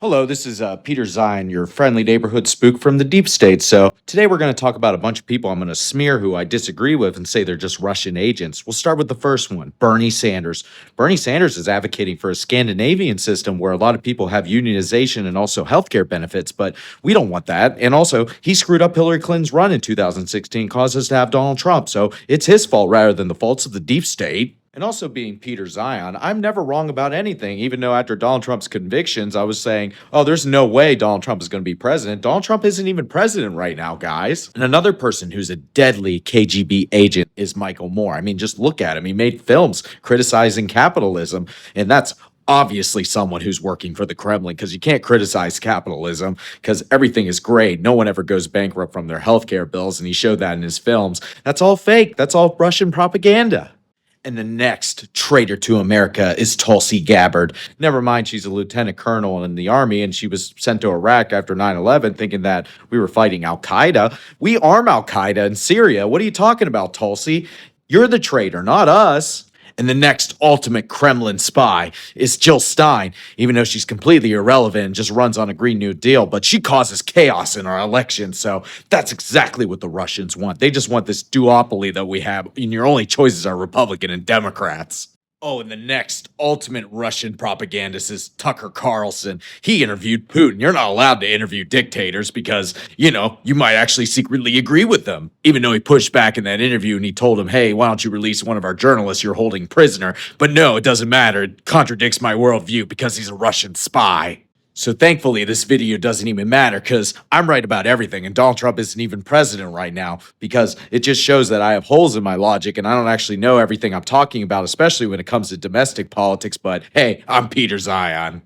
Hello, this is Peter Zeihan, your friendly neighborhood spook from the deep state. So, today we're going to talk about a bunch of people I'm going to smear who I disagree with and say they're just Russian agents. We'll start with the first one, Bernie Sanders. Bernie Sanders is advocating for a Scandinavian system where a lot of people have unionization and also healthcare benefits, but we don't want that. And also, he screwed up Hillary Clinton's run in 2016, caused us to have Donald Trump. So, it's his fault rather than the faults of the deep state. And also being Peter Zeihan, I'm never wrong about anything, even though after Donald Trump's convictions, I was saying, oh, there's no way Donald Trump is going to be president. Donald Trump isn't even president right now, guys. And another person who's a deadly KGB agent is Michael Moore. I mean, just look at him. He made films criticizing capitalism, and that's obviously someone who's working for the Kremlin because you can't criticize capitalism because everything is great. No one ever goes bankrupt from their healthcare bills, and he showed that in his films. That's all fake. That's all Russian propaganda. And the next traitor to America is Tulsi Gabbard. Never mind, she's a lieutenant colonel in the army, and she was sent to Iraq after 9/11 thinking that we were fighting Al-Qaeda. We arm Al-Qaeda in Syria. What are you talking about, Tulsi? You're the traitor, not us. And the next ultimate Kremlin spy is Jill Stein, even though she's completely irrelevant and just runs on a Green New Deal, but she causes chaos in our election. So that's exactly what the Russians want. They just want this duopoly that we have, and your only choices are Republican and Democrats. Oh, and the next ultimate Russian propagandist is Tucker Carlson. He interviewed Putin. You're not allowed to interview dictators because, you might actually secretly agree with them. Even though he pushed back in that interview and he told him, hey, why don't you release one of our journalists you're holding prisoner? But no, it doesn't matter. It contradicts my worldview because he's a Russian spy. So thankfully, this video doesn't even matter because I'm right about everything and Donald Trump isn't even president right now because it just shows that I have holes in my logic and I don't actually know everything I'm talking about, especially when it comes to domestic politics. But hey, I'm Peter Zeihan.